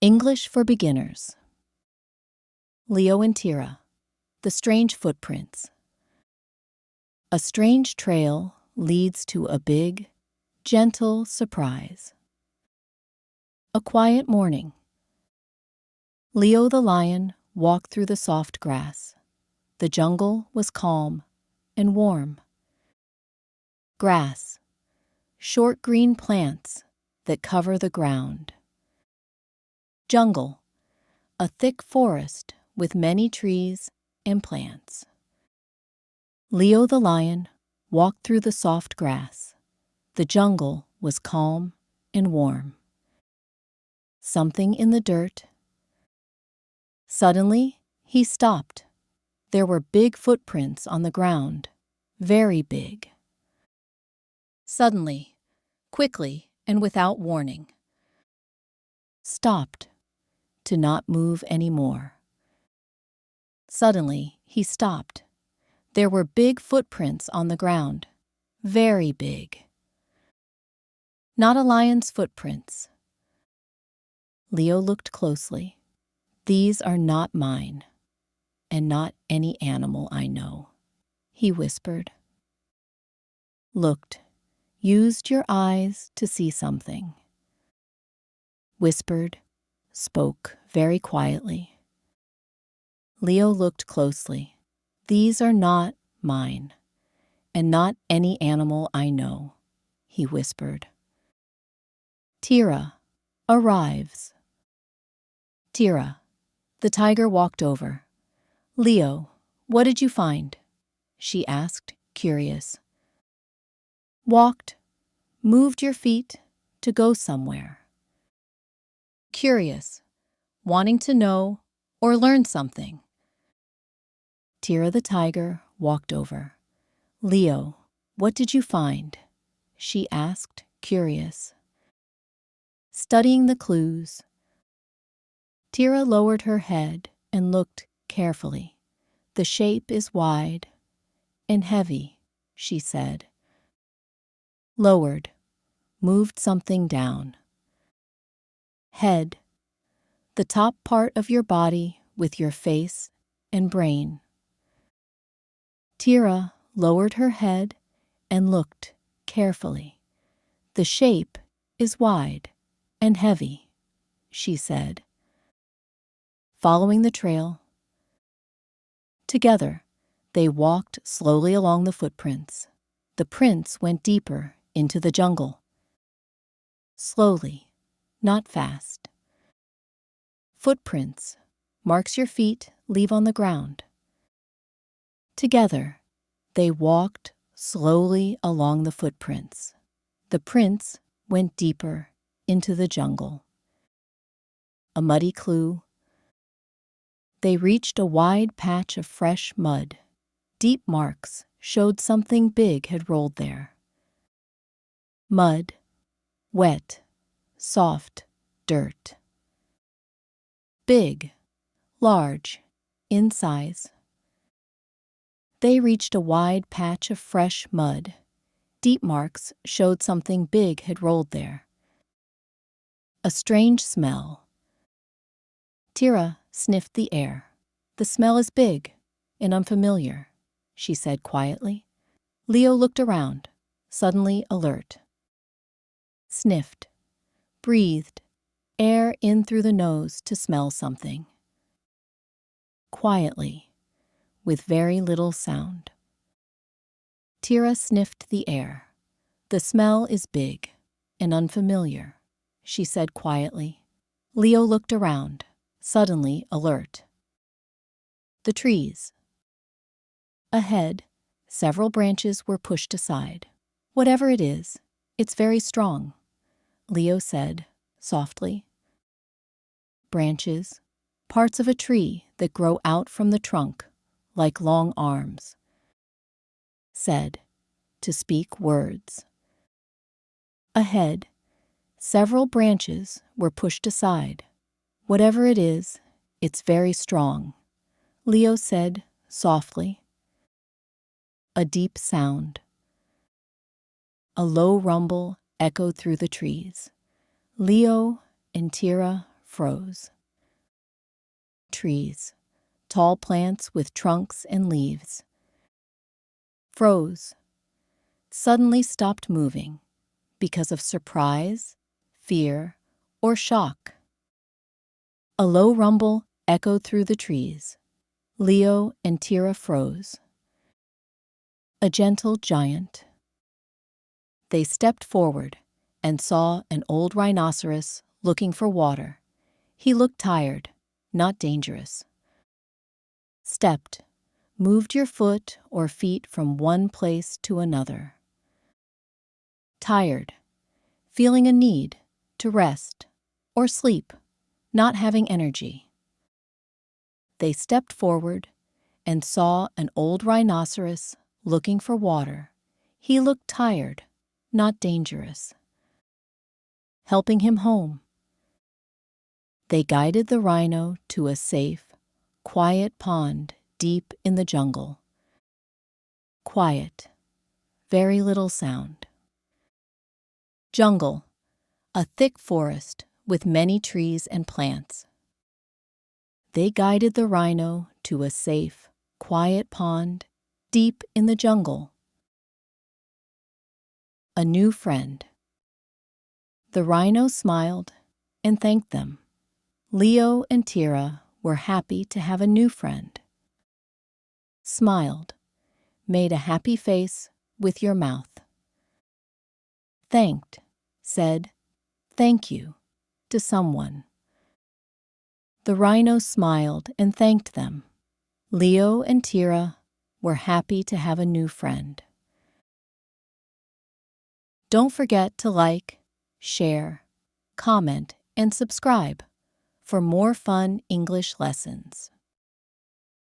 English for Beginners. Leo and Tira, The Strange Footprints. A strange trail leads to a big, gentle surprise. A quiet morning. Leo the lion walked through the soft grass. The jungle was calm and warm. Grass, short green plants that cover the ground. Jungle, a thick forest with many trees and plants. Leo the lion walked through the soft grass. The jungle was calm and warm. Something in the dirt. Suddenly, he stopped. There were big footprints on the ground, very big. Suddenly, quickly and without warning. Stopped, to not move anymore. Suddenly, he stopped. There were big footprints on the ground, very big. Not a lion's footprints. Leo looked closely. These are not mine, and not any animal I know, he whispered. Looked, used your eyes to see something. Whispered, spoke very quietly. Leo looked closely. These are not mine, and not any animal I know, he whispered. Tira arrives. Tira, the tiger walked over. Leo, what did you find? She asked, curious. Walked, moved your feet to go somewhere. Curious, wanting to know or learn something. Tira the tiger walked over. Leo, what did you find? She asked, curious. Studying the clues. Tira lowered her head and looked carefully. The shape is wide and heavy, she said. Lowered, moved something down. Head, the top part of your body with your face and brain. Tira lowered her head and looked carefully. The shape is wide and heavy, she said. Following the trail. Together, they walked slowly along the footprints. The prints went deeper into the jungle. Slowly, not fast. Footprints, marks your feet leave on the ground. Together, they walked slowly along the footprints. The prints went deeper into the jungle. A muddy clue. They reached a wide patch of fresh mud. Deep marks showed something big had rolled there. Mud, wet, soft dirt. Big, large, in size. They reached a wide patch of fresh mud. Deep marks showed something big had rolled there. A strange smell. Tira sniffed the air. The smell is big and unfamiliar, she said quietly. Leo looked around, suddenly alert. Sniffed, breathed, air in through the nose to smell something. Quietly, with very little sound. Tira sniffed the air. The smell is big and unfamiliar, she said quietly. Leo looked around, suddenly alert. The trees. Ahead, several branches were pushed aside. Whatever it is, it's very strong, Leo said softly. Branches, parts of a tree that grow out from the trunk like long arms. Said, to speak words. Ahead, several branches were pushed aside. Whatever it is, it's very strong, Leo said softly. A deep sound. A low rumble echoed through the trees. Leo and Tira froze. Trees, tall plants with trunks and leaves, froze, suddenly stopped moving because of surprise, fear, or shock. A low rumble echoed through the trees. Leo and Tira froze. A gentle giant. They stepped forward and saw an old rhinoceros looking for water. He looked tired, not dangerous. Stepped, moved your foot or feet from one place to another. Tired, feeling a need to rest or sleep, not having energy. They stepped forward and saw an old rhinoceros looking for water. He looked tired, not dangerous. Helping him home. They guided the rhino to a safe, quiet pond deep in the jungle. Quiet, very little sound. Jungle, a thick forest with many trees and plants. They guided the rhino to a safe, quiet pond deep in the jungle. A new friend. The rhino smiled and thanked them. Leo and Tira were happy to have a new friend. Smiled, made a happy face with your mouth. Thanked, said, "Thank you," to someone. The rhino smiled and thanked them. Leo and Tira were happy to have a new friend. Don't forget to like, share, comment, and subscribe for more fun English lessons.